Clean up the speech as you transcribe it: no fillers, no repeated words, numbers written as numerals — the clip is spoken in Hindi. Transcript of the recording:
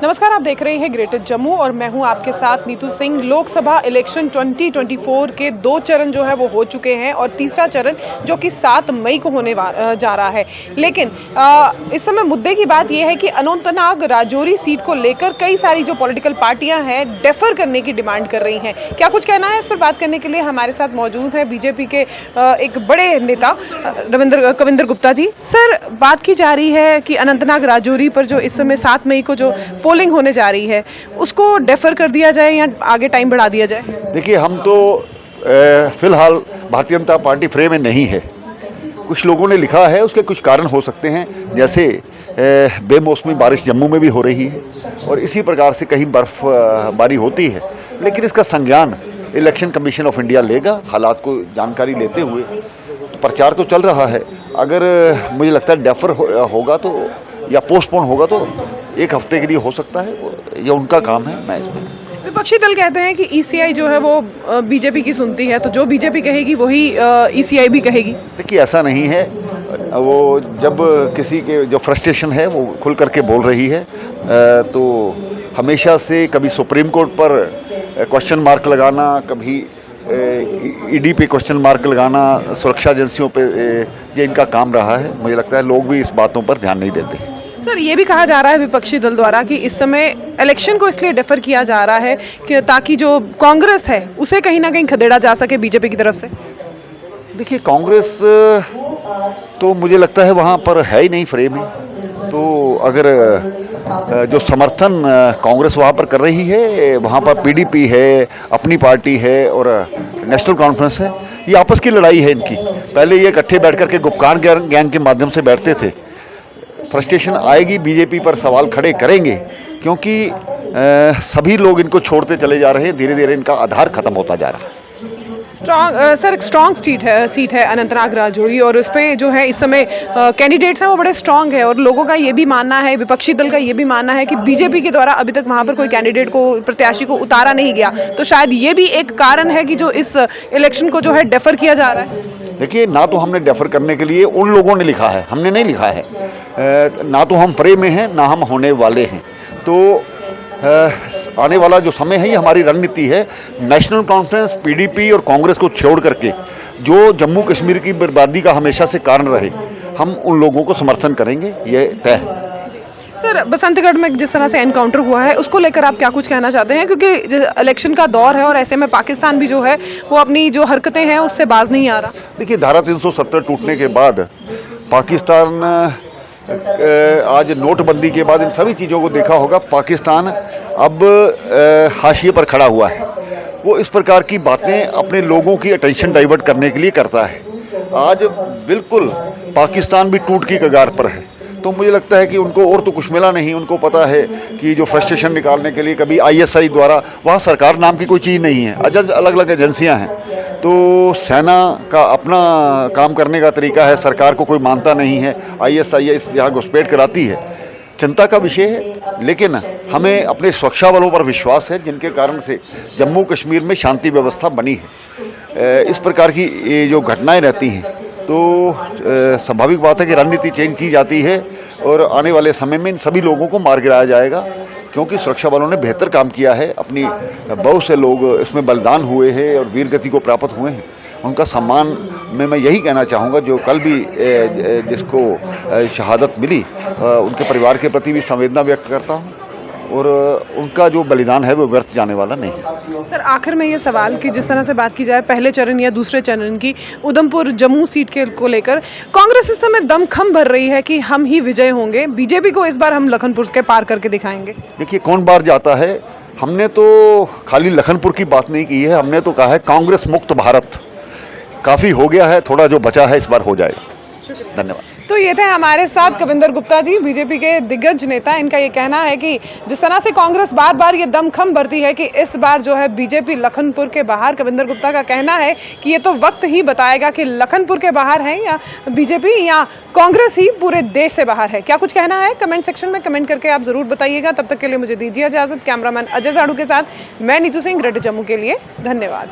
नमस्कार, आप देख रहे हैं ग्रेटर जम्मू और मैं हूं आपके साथ नीतू सिंह। लोकसभा इलेक्शन 2024 के 2 चरण जो है वो हो चुके हैं और तीसरा चरण जो कि 7 मई को होने जा रहा है। लेकिन इस समय मुद्दे की बात यह है कि अनंतनाग राजौरी सीट को लेकर कई सारी जो पॉलिटिकल पार्टियां हैं डेफर करने की डिमांड कर रही हैं। क्या कुछ कहना है इस पर बात करने के लिए हमारे साथ मौजूद है बीजेपी के एक बड़े नेता कविंदर गुप्ता जी। सर, बात की जा रही है कि अनंतनाग राजौरी पर जो इस समय 7 मई को जो पोलिंग होने जा रही है उसको डेफर कर दिया जाए या आगे टाइम बढ़ा दिया जाए? देखिए, हम तो फिलहाल भारतीय जनता पार्टी फ्रेम में नहीं है। कुछ लोगों ने लिखा है, उसके कुछ कारण हो सकते हैं, जैसे बेमौसमी बारिश जम्मू में भी हो रही है और इसी प्रकार से कहीं बर्फबारी होती है। लेकिन इसका संज्ञान इलेक्शन कमीशन ऑफ इंडिया लेगा, हालात को जानकारी लेते हुए। तो प्रचार तो चल रहा है। अगर मुझे लगता है डेफर होगा तो या पोस्टपोन होगा तो 1 हफ्ते के लिए हो सकता है, ये उनका काम है। मैं इसमें विपक्षी दल कहते हैं कि ईसीआई जो है वो बीजेपी की सुनती है, तो जो बीजेपी कहेगी वही ईसीआई भी कहेगी। देखिए, ऐसा नहीं है। वो जब किसी के जो फ्रस्ट्रेशन है वो खुल करके बोल रही है, तो हमेशा से कभी सुप्रीम कोर्ट पर क्वेश्चन मार्क लगाना, कभी ईडी पे क्वेश्चन मार्क लगाना, सुरक्षा एजेंसियों पे, ये इनका काम रहा है। मुझे लगता है लोग भी इस बातों पर ध्यान नहीं देते। सर, ये भी कहा जा रहा है विपक्षी दल द्वारा कि इस समय इलेक्शन को इसलिए डेफर किया जा रहा है कि ताकि जो कांग्रेस है उसे कहीं ना कहीं खदेड़ा जा सके बीजेपी की तरफ से। देखिए, कांग्रेस तो मुझे लगता है वहाँ पर है ही नहीं फ्रेम में। तो अगर जो समर्थन कांग्रेस वहाँ पर कर रही है, वहाँ पर पीडीपी है, अपनी पार्टी है और नेशनल कॉन्फ्रेंस है, ये आपस की लड़ाई है इनकी। पहले ये इकट्ठे बैठ करके गुपकार गैंग के माध्यम से बैठते थे। फ्रस्ट्रेशन आएगी, बीजेपी पर सवाल खड़े करेंगे, क्योंकि सभी लोग इनको छोड़ते चले जा रहे हैं। धीरे धीरे इनका आधार खत्म होता जा रहा है। स्ट्रॉन्ग सीट है अनंतनाग राजौरी और उस पर जो है इस समय कैंडिडेट्स हैं वो बड़े स्ट्रॉन्ग है और लोगों का ये भी मानना है, विपक्षी दल का ये भी मानना है कि बीजेपी के द्वारा अभी तक वहाँ पर कोई कैंडिडेट को, प्रत्याशी को उतारा नहीं गया। तो शायद ये भी एक कारण है कि जो इस इलेक्शन को जो है डेफर किया जा रहा है। देखिए, ना तो हमने डेफर करने के लिए उन लोगों ने लिखा है, हमने नहीं लिखा है। ना तो हम फ्रेम में हैं, ना हम होने वाले हैं। तो आने वाला जो समय है ये हमारी रणनीति है। नेशनल कॉन्फ्रेंस, पीडीपी और कांग्रेस को छोड़ करके जो जम्मू कश्मीर की बर्बादी का हमेशा से कारण रहे, हम उन लोगों को समर्थन करेंगे, ये तय है। सर, बसंतगढ़ में जिस तरह से एनकाउंटर हुआ है उसको लेकर आप क्या कुछ कहना चाहते हैं? क्योंकि इलेक्शन का दौर है और ऐसे में पाकिस्तान भी जो है वो अपनी जो हरकतें हैं उससे बाज नहीं आ रहा। देखिए, धारा 370 टूटने के बाद पाकिस्तान, आज नोटबंदी के बाद इन सभी चीज़ों को देखा होगा, पाकिस्तान अब हाशिए पर खड़ा हुआ है। वो इस प्रकार की बातें अपने लोगों की अटेंशन डाइवर्ट करने के लिए करता है। आज बिल्कुल पाकिस्तान भी टूट की कगार पर है। तो मुझे लगता है कि उनको और तो कुछ मिला नहीं। उनको पता है कि जो फ्रस्ट्रेशन निकालने के लिए कभी आईएसआई द्वारा, वहाँ सरकार नाम की कोई चीज़ नहीं है, अलग अलग एजेंसियाँ हैं। तो सेना का अपना काम करने का तरीका है, सरकार को कोई मानता नहीं है। आईएसआई यहाँ घुसपैठ कराती है, चिंता का विषय है। लेकिन हमें अपने सुरक्षा बलों पर विश्वास है, जिनके कारण से जम्मू कश्मीर में शांति व्यवस्था बनी है। इस प्रकार की ये जो घटनाएं रहती हैं तो स्वाभाविक बात है कि रणनीति चेंज की जाती है और आने वाले समय में इन सभी लोगों को मार गिराया जाएगा, क्योंकि सुरक्षा बलों ने बेहतर काम किया है। अपनी बहुत से लोग इसमें बलिदान हुए हैं और वीर गति को प्राप्त हुए हैं। उनका सम्मान में मैं यही कहना चाहूँगा, जो कल भी जिसको शहादत मिली, उनके परिवार के प्रति भी संवेदना व्यक्त करता हूँ और उनका जो बलिदान है वो व्यर्थ जाने वाला नहीं है। सर, आखिर में ये सवाल कि जिस तरह से बात की जाए पहले चरण या दूसरे चरण की उधमपुर जम्मू सीट के को लेकर कांग्रेस इस समय दमखम भर रही है कि हम ही विजय होंगे, बीजेपी को इस बार हम लखनपुर के पार करके दिखाएंगे। देखिए, कौन बार जाता है। हमने तो खाली लखनपुर की बात नहीं की है, हमने तो कहा है कांग्रेस मुक्त भारत। काफ़ी हो गया है, थोड़ा जो बचा है इस बार हो जाएगा। धन्यवाद। तो ये थे हमारे साथ कविंदर गुप्ता जी, बीजेपी के दिग्गज नेता। इनका ये कहना है कि जिस तरह से कांग्रेस बार बार ये दमखम भरती है कि इस बार जो है बीजेपी लखनपुर के बाहर, कविंदर गुप्ता का कहना है कि ये तो वक्त ही बताएगा कि लखनपुर के बाहर है या बीजेपी या कांग्रेस ही पूरे देश से बाहर है। क्या कुछ कहना है कमेंट सेक्शन में कमेंट करके आप ज़रूर बताइएगा। तब तक के लिए मुझे दीजिए इजाज़त। कैमरामैन अजय साड़ू के साथ मैं नीतू सिंह, ग्रेटर जम्मू के लिए। धन्यवाद।